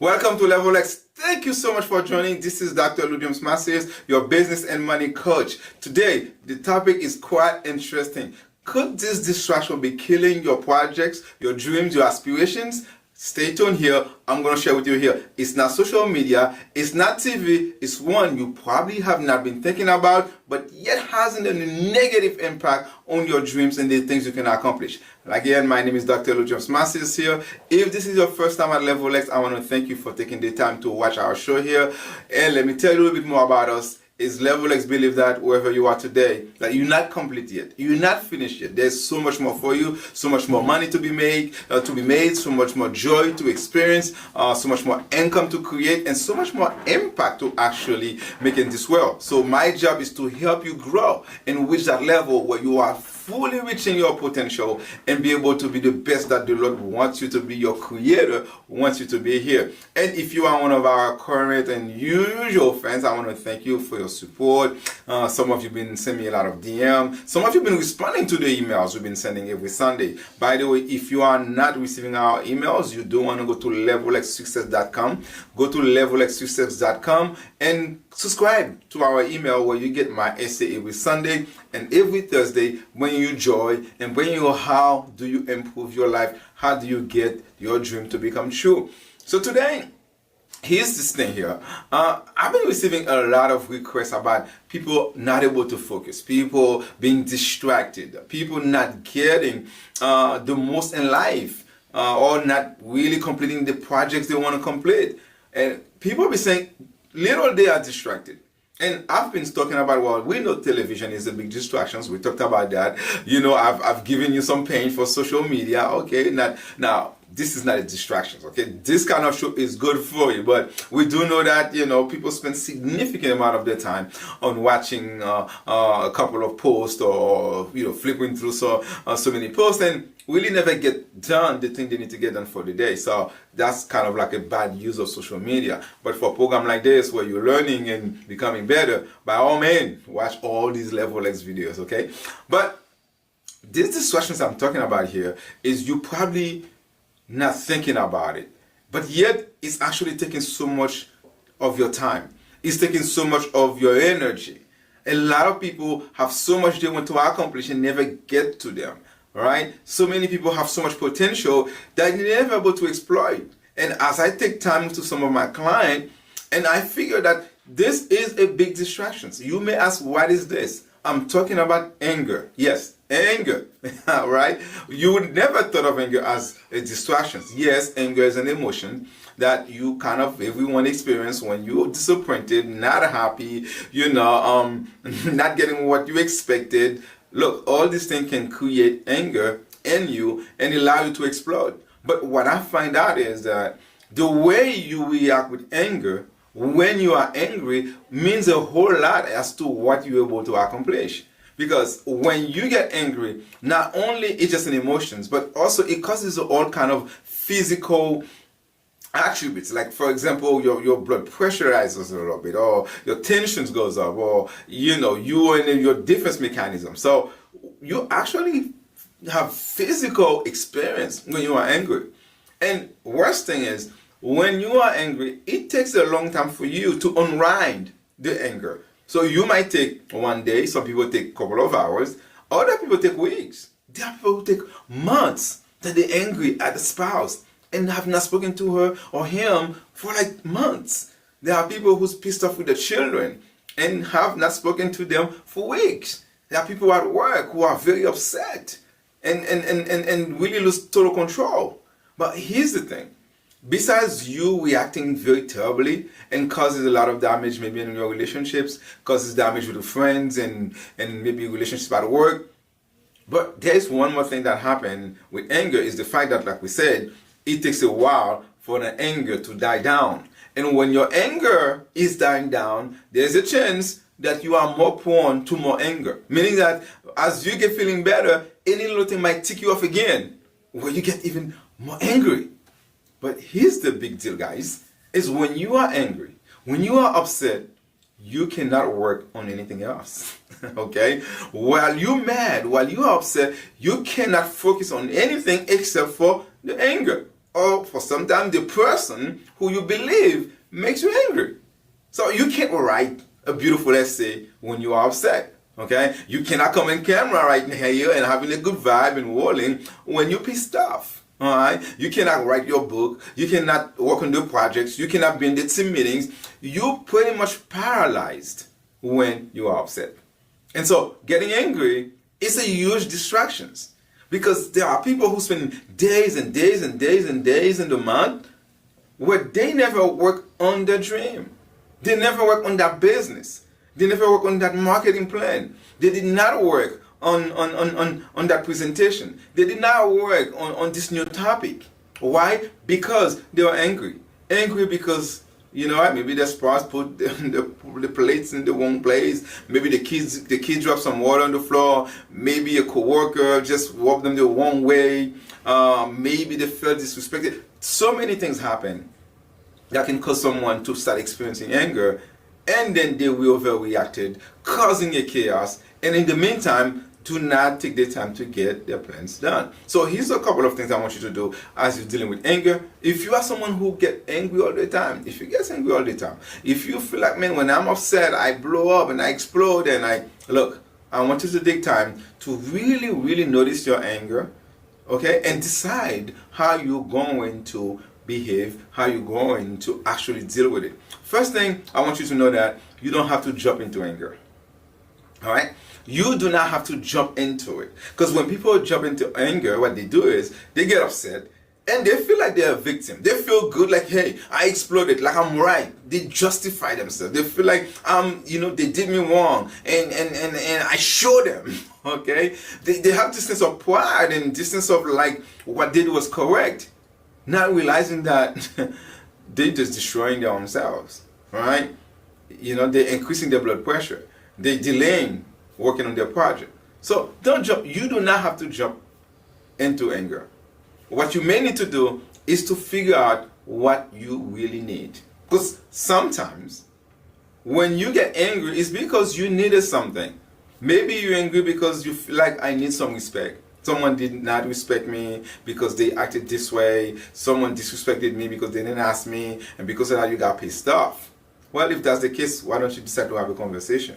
Welcome to Level X. Thank you so much for joining. This is Dr. Lou James Masters, your business and money coach. Today, the topic is quite interesting. Could this distraction be killing your projects, your dreams, your aspirations? Stay tuned here. I'm going to share with you here. It's not social media. It's not TV. It's one you probably have not been thinking about, but yet has a negative impact on your dreams and the things you can accomplish. Again, my name is Dr. Lou James Masters here. If this is your first time at Level X, I want to thank you for taking the time to watch our show here. And let me tell you a little bit more about us. Is Level X believe that wherever you are today, that you're not complete yet, you're not finished yet. There's so much more for you, so much more money to be made, so much more joy to experience, so much more income to create, and so much more impact to actually make in this world. So my job is to help you grow and reach that level where you are fully reaching your potential and be able to be the best that the Lord wants you to be, your creator wants you to be here. And if you are one of our current and usual fans, I want to thank you for your support. Some of you have been sending me a lot of DM. Some of you have been responding to the emails we've been sending every Sunday. By the way, if you are not receiving our emails, you do want to go to levelxsuccess.com. Go to levelxsuccess.com and subscribe to our email where you get my essay every Sunday and every Thursday, bring you joy and bring you how do you improve your life, how do you get your dream to become true. So today, here's this thing here. I've been receiving a lot of requests about people not able to focus, people being distracted, people not getting the most in life, or not really completing the projects they want to complete. And people be saying, little they are distracted. And I've been talking about, well, we know television is a big distraction. We talked about that. You know, I've given you some pain for social media. Okay, now this is not a distraction. Okay, this kind of show is good for you, but we do know that, you know, people spend significant amount of their time on watching a couple of posts or, you know, flipping through so many posts and really never get done the thing they need to get done for the day. So that's kind of like a bad use of social media. But for a program like this where you're learning and becoming better, by all means, watch all these Level X videos, okay? But these distractions I'm talking about here is you probably not thinking about it, but yet it's actually taking so much of your time. It's taking so much of your energy. A lot of people have so much they want to accomplish and never get to them. Right? So many people have so much potential that they're never able to exploit. And as I take time to some of my clients, and I figure that this is a big distraction. So you may ask, what is this? I'm talking about anger. Yes, anger. Right? You would never thought of anger as a distraction. Yes, anger is an emotion that you kind of, everyone experience when you're disappointed, not happy, you know, not getting what you expected. Look, all these things can create anger in you and allow you to explode. But what I find out is that the way you react with anger when you are angry means a whole lot as to what you're able to accomplish. Because when you get angry, not only it's just an emotions, but also it causes all kind of physical attributes, like for example your blood pressure rises a little bit, or your tensions goes up, or you know you and your defense mechanism. So you actually have physical experience when you are angry. And worst thing is, when you are angry, it takes a long time for you to unwind the anger. So you might take one day, some people take a couple of hours, other people take weeks. There are people who take months that they're angry at the spouse and have not spoken to her or him for like months. There are people who's pissed off with the children and have not spoken to them for weeks. There are people at work who are very upset and really lose total control. But here's the thing. Besides you reacting very terribly and causes a lot of damage maybe in your relationships, causes damage with your friends and maybe relationships at work. But there's one more thing that happened with anger is the fact that, like we said, it takes a while for the anger to die down. And when your anger is dying down, there's a chance that you are more prone to more anger. Meaning that as you get feeling better, any little thing might tick you off again, where you get even more angry. But here's the big deal, guys, is when you are angry, when you are upset, you cannot work on anything else. Okay? While you're mad, while you're upset, you cannot focus on anything except for the anger. or for sometimes the person who you believe makes you angry. So you can't write a beautiful essay when you are upset. Okay? You cannot come in camera right here and having a good vibe and rolling when you're pissed off. Alright? You cannot write your book. You cannot work on your projects. You cannot be in the team meetings. You're pretty much paralyzed when you are upset. And so getting angry is a huge distraction, because there are people who spend days and days and days and days in the month where they never work on their dream. They never work on that business. They never work on that marketing plan. They did not work on that presentation. They did not work on this new topic. Why? Because they were angry. Angry because, you know what, maybe their spouse put the plates in the wrong place. Maybe the kids dropped some water on the floor. Maybe a coworker just rubbed them the wrong way. Maybe they felt disrespected. So many things happen that can cause someone to start experiencing anger, and then they will overreacted, causing a chaos. And in the meantime, do not take the time to get their plans done. So here's a couple of things I want you to do as you're dealing with anger. If you are someone who get angry all the time, if you get angry all the time, if you feel like, man, when I'm upset, I blow up and I explode, and I want you to take time to really, really notice your anger, okay, and decide how you're going to behave, how you're going to actually deal with it. First thing, I want you to know that you don't have to jump into anger. All right? You do not have to jump into it. Because when people jump into anger, what they do is they get upset and they feel like they're a victim. They feel good, like, hey, I exploded, like I'm right. They justify themselves. They feel like they did me wrong, and I showed them. Okay? They have this sense of pride and this sense of like what they did was correct. Not realizing that they're just destroying their own selves, right? They're increasing their blood pressure. They're delaying working on their project. So don't jump. You do not have to jump into anger. What you may need to do is to figure out what you really need. Because sometimes when you get angry, it's because you needed something. Maybe you're angry because you feel like, I need some respect. Someone did not respect me because they acted this way. Someone disrespected me because they didn't ask me, and because of that you got pissed off. Well, if that's the case, why don't you decide to have a conversation?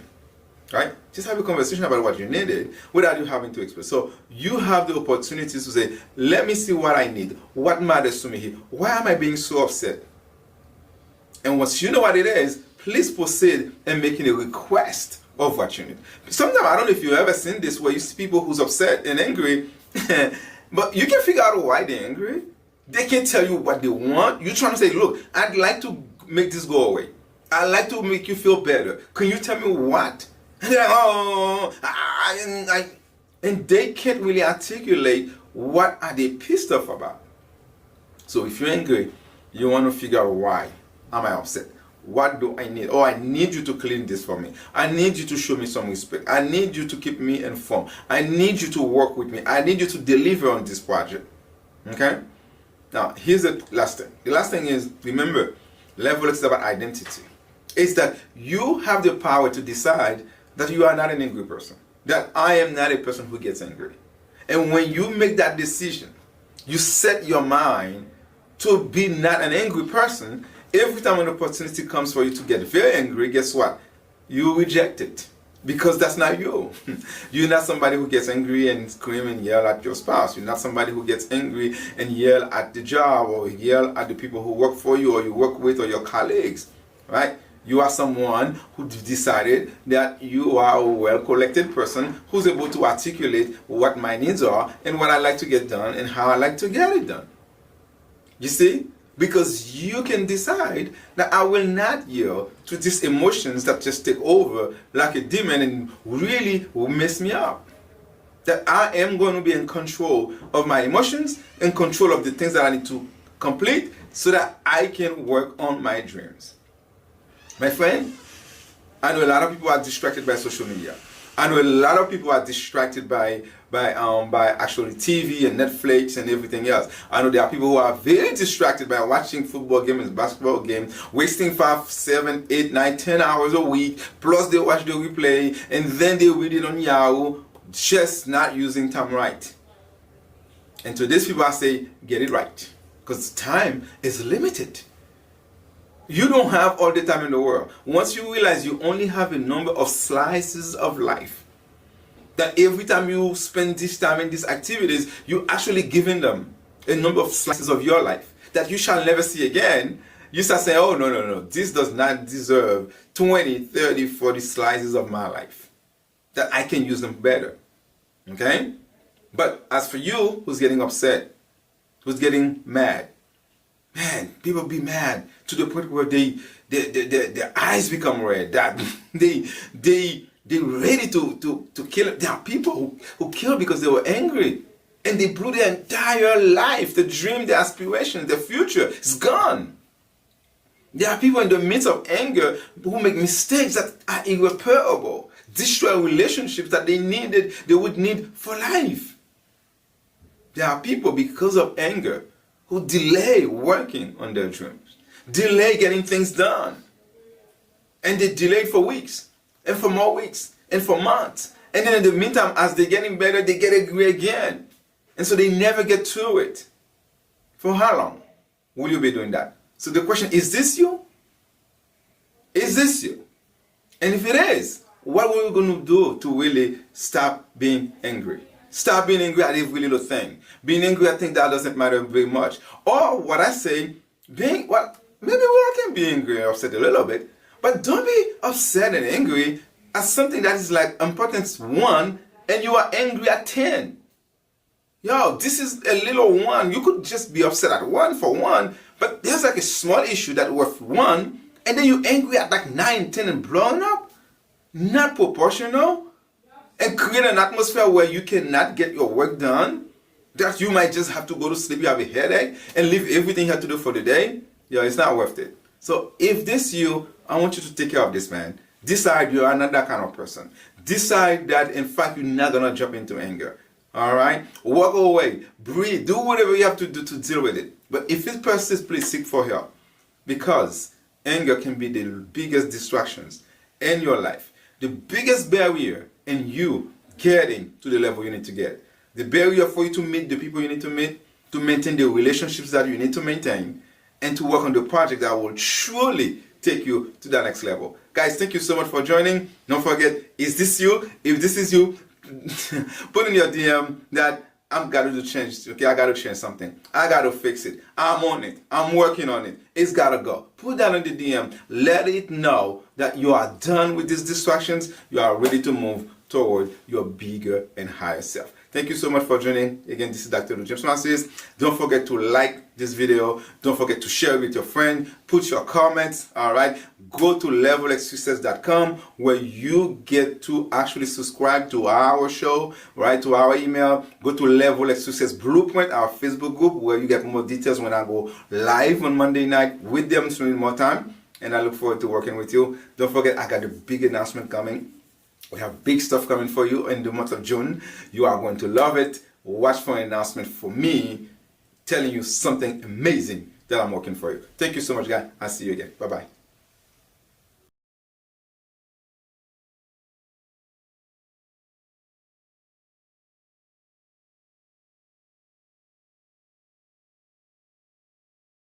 Right? Just have a conversation about what you needed without you having to express. So you have the opportunity to say, let me see what I need. What matters to me here? Why am I being so upset? And once you know what it is, please proceed in making a request of what you need. Sometimes, I don't know if you've ever seen this, where you see people who's upset and angry, but you can figure out why they're angry. They can tell you what they want. You're trying to say, look, I'd like to make this go away. I'd like to make you feel better. Can you tell me what? And they're like, and they can't really articulate what are they pissed off about. So if you're angry, you want to figure out, why am I upset? What do I need? Oh, I need you to clean this for me. I need you to show me some respect. I need you to keep me informed. I need you to work with me. I need you to deliver on this project. Okay? Now, here's the last thing. The last thing is, remember, level is about identity. It's that you have the power to decide that you are not an angry person. That I am not a person who gets angry. And when you make that decision, you set your mind to be not an angry person. Every time an opportunity comes for you to get very angry, guess what? You reject it. Because that's not you. You're not somebody who gets angry and scream and yell at your spouse. You're not somebody who gets angry and yell at the job, or yell at the people who work for you or you work with, or your colleagues. Right? You are someone who decided that you are a well-collected person who's able to articulate what my needs are and what I like to get done and how I like to get it done. You see? Because you can decide that I will not yield to these emotions that just take over like a demon and really will mess me up. That I am going to be in control of my emotions, in control of the things that I need to complete, so that I can work on my dreams. My friend, I know a lot of people are distracted by social media. I know a lot of people are distracted by actually TV and Netflix and everything else. I know there are people who are very distracted by watching football games, basketball games, wasting 5, 7, 8, 9, 10 hours a week. Plus they watch the replay and then they read it on Yahoo, just not using time right. And to these people I say, get it right. because time is limited. You don't have all the time in the world. Once you realize you only have a number of slices of life, that every time you spend this time in these activities, you actually giving them a number of slices of your life that you shall never see again. You start saying, oh, no, this does not deserve 20, 30, 40 slices of my life, that I can use them better. Okay? But as for you, who's getting upset, who's getting mad, man, people be mad to the point where their eyes become red, that they're ready to kill. There are people who kill because they were angry, and they blew their entire life, the dream, the aspiration, the future is gone. There are people in the midst of anger who make mistakes that are irreparable, destroy relationships that they would need for life. There are people, because of anger, who delay working on their dreams, delay getting things done. And they delay for weeks, and for more weeks, and for months. And then in the meantime, as they're getting better, they get angry again. And so they never get to it. For how long will you be doing that? So the question, is this you? Is this you? And if it is, what are we going to do to really stop being angry? Stop being angry at every little thing. Being angry at things that doesn't matter very much. Or what I say, maybe we all can be angry and upset a little bit, but don't be upset and angry at something that is like importance 1 and you are angry at 10. Yo, this is a little one. You could just be upset at 1 for 1, but there's like a small issue that worth 1, and then you're angry at like 9, 10 and blowing up? Not proportional. And create an atmosphere where you cannot get your work done, that you might just have to go to sleep, you have a headache, and leave everything you have to do for the day. Yeah, it's not worth it. So if this you, I want you to take care of this, man. Decide you are not that kind of person. Decide that, in fact, you're not going to jump into anger. All right? Walk away. Breathe. Do whatever you have to do to deal with it. But if it persists, please seek for help. Because anger can be the biggest distractions in your life. The biggest barrier in you getting to the level you need to get. The barrier for you to meet the people you need to meet, to maintain the relationships that you need to maintain, and to work on the project that will truly take you to that next level. Guys, thank you so much for joining. Don't forget, is this you? If this is you, put in your DM that I'm got to change. Okay, I got to change something. I got to fix it. I'm on it. I'm working on it. It's got to go. Put that in the DM. Let it know that you are done with these distractions. You are ready to move toward your bigger and higher self. Thank you so much for joining. Again, this is Dr. Lou James Masters. Don't forget to like this video. Don't forget to share it with your friend. Put your comments, all right? Go to levelxsuccess.com where you get to actually subscribe to our show, right, to our email. Go to Level X Success Blueprint, our Facebook group, where you get more details when I go live on Monday night with them, spending more time. And I look forward to working with you. Don't forget, I got a big announcement coming. We have big stuff coming for you in the month of June. You are going to love it. Watch for an announcement for me telling you something amazing that I'm working for you. Thank you so much, guys. I'll see you again. Bye-bye.